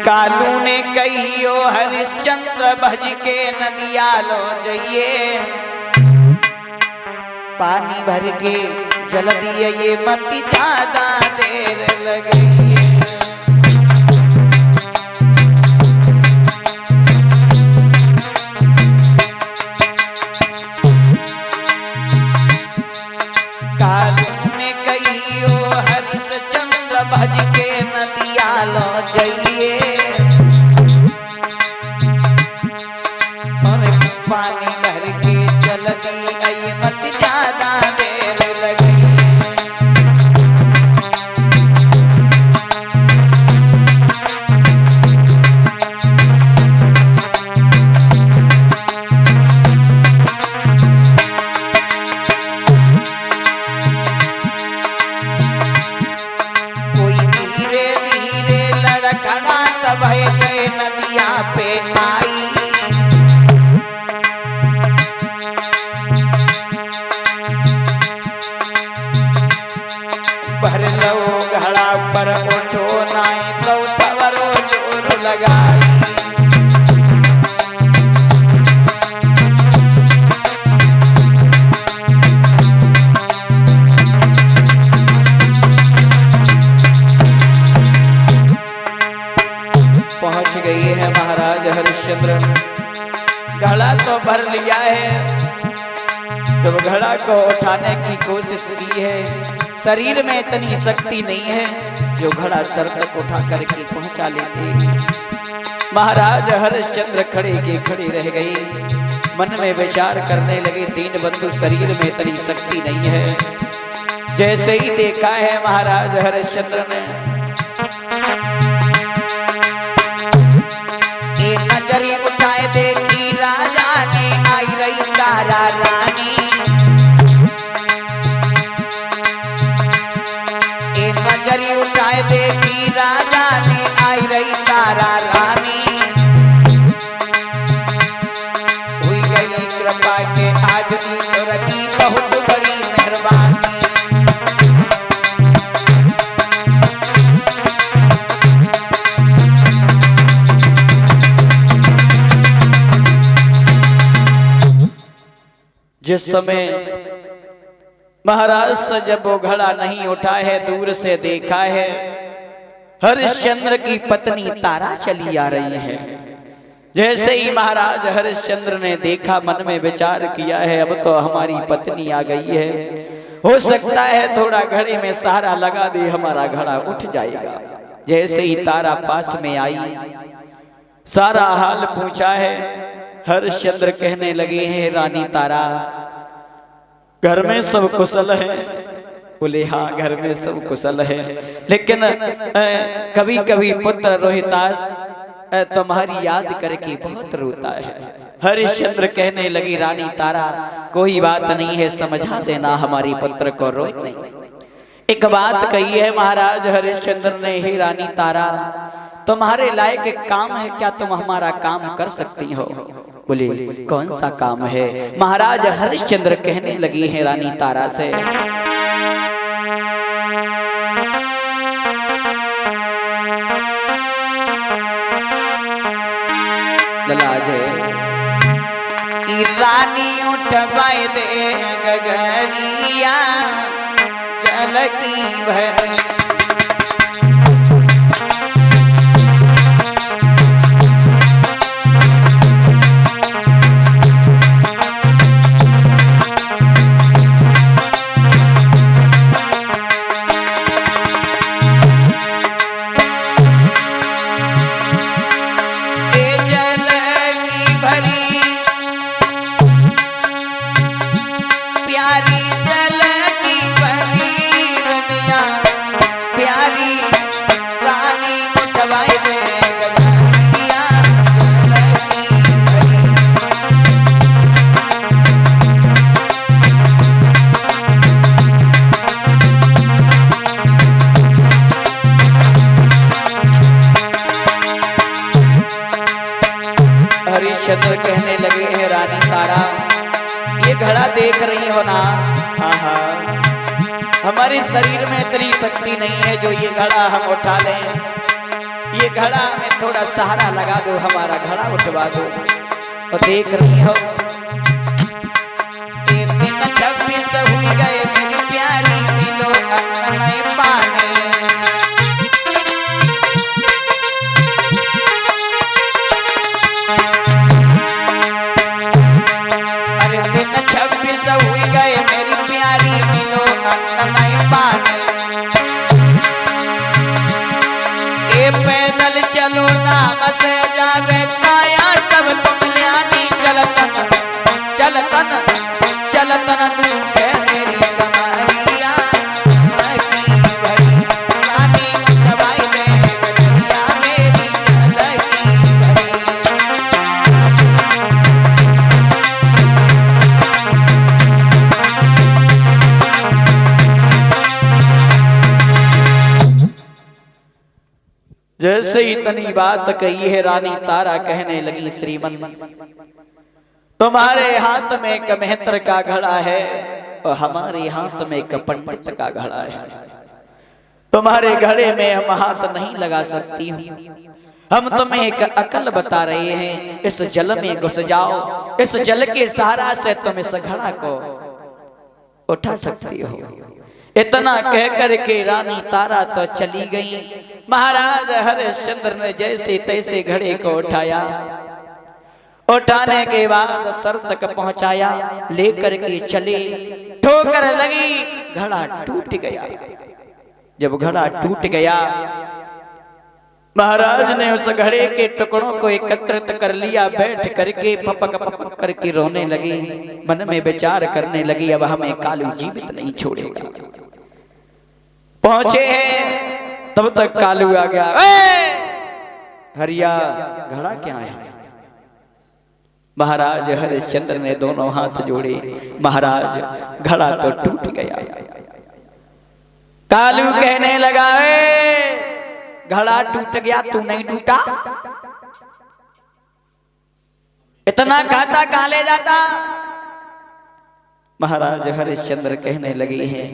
कालू ने कहियो हरिश्चंद्र भज के नदिया लो जइए, पानी भर के जल दिए ये मत ज्यादा देर लगे। कालू ने कहियो हरिश्चंद्र भज के नदिया लो जइए, और पानी भर के जल दिए मत ज्यादा देर लगी। भय गए नदिया पे आई, भर लो घड़ा पर उठो नाई लो सवरो जोर लगाई। पहुंच गई है महाराज हरिश्चंद्र, घड़ा तो भर लिया है। जब घड़ा को उठाने की कोशिश की है, शरीर में इतनी शक्ति नहीं है जो घड़ा सर तक उठा करके पहुंचा लेते। महाराज हरिश्चंद्र खड़े के खड़े रह गए, मन में विचार करने लगे, दीन बंधु शरीर में इतनी शक्ति नहीं है। जैसे ही देखा है महाराज हरिश्चंद्र ने, नजरी उठाए देखी राजा ने आई रही तारा रानी, एक नजरी उठाए देखी राजा ने आई रही तारा रानी। हुई गई कृपा के आज ईश्वर की बहुत बड़ी मेहरबानी। जिस समय महाराज से जब वो घड़ा नहीं उठा है, दूर से देखा है, हरिश्चंद्र की पत्नी तारा चली आ रही है। जैसे ही महाराज हरिश्चंद्र ने देखा, मन में विचार किया है, अब तो हमारी पत्नी आ गई है, हो सकता है थोड़ा घड़े में सहारा लगा दे, हमारा घड़ा उठ जाएगा। जैसे ही तारा पास में आई, सारा हाल पूछा है। हरिश्चंद्र कहने लगे हैं, रानी तारा घर में सब कुशल है? बोले हाँ, घर में सब कुशल है, लेकिन कभी कभी पुत्र रोहितास तुम्हारी याद करके बहुत रोता है। हरिश्चंद्र कहने लगी, रानी तारा कोई बात नहीं है, समझा देना हमारी पुत्र को, रोए नहीं। एक बात कही है महाराज हरिश्चंद्र ने, हे रानी तारा तुम्हारे लायक एक काम है, क्या तुम हमारा काम कर सकती हो? बोले कौन सा काम है? महाराज हरिश्चंद्र कहने लगी है रानी तारा से, रानी उठवाए दे गगरिया जल की भरी, हरिश्चंद्र कहने लगे हैं, रानी तारा ये घड़ा देख रही हो ना, आहा हमारे शरीर में इतनी शक्ति नहीं है जो ये घड़ा हम उठा लें। ये घड़ा में थोड़ा सहारा लगा दो, हमारा घड़ा उठवा दो। और देख रही हो ये दिन 26 हुई गए मेरी प्यारी, मिलो नए पाने। अरे दिन 26 हुई गए मेरी प्यारी, मिलो नए पाने। ए पैदल चलो नाम से जावे काया, सब तुम ल्यानी चलतन चलतन चलतन दुख है मेरी कमारिया लगी भरी, रानी दवाई दे बदलिया मेरी लगी भरी। जैसे इतनी बात कही है रानी तारा कहने लगी, श्रीमन तुम्हारे हाथ में एक मेहतर का घड़ा है और हमारे हाथ में एक पंडित का घड़ा है। तुम्हारे घड़े में हम हाथ नहीं लगा सकती हूँ, हम तुम्हें एक अकल बता रहे हैं, इस जल में घुस जाओ, इस जल के सहारा से तुम इस घड़ा को उठा सकती हो। इतना कह करके रानी तारा तो चली गई। महाराज हरिश्चंद्र ने जैसे तैसे घड़े को उठाया, उठाने के बाद सर तक पहुंचाया, लेकर के चले, ठोकर लगी, घड़ा टूट गया। जब घड़ा टूट गया, महाराज ने उस घड़े के टुकड़ों को एकत्रित कर लिया, बैठ करके पपक पपक करके रोने लगी, मन में विचार करने लगी, अब हमें कालू जीवित नहीं छोड़ेगा। पहुंचे हैं तब तक कालू आ गया, हरिया घड़ा क्या है? महाराज हरिश्चंद्र ने दोनों हाथ जोड़े, महाराज घड़ा तो टूट गया। कालू कहने लगा, घड़ा टूट गया, तू नहीं टूटा? इतना खाता कहां ले जाता? महाराज हरिश्चंद्र कहने लगे हैं,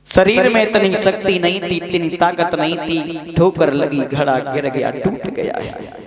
शरीर में इतनी शक्ति नहीं थी, इतनी ताकत नहीं थी, ठोकर लगी, घड़ा गिर गया, टूट गया है।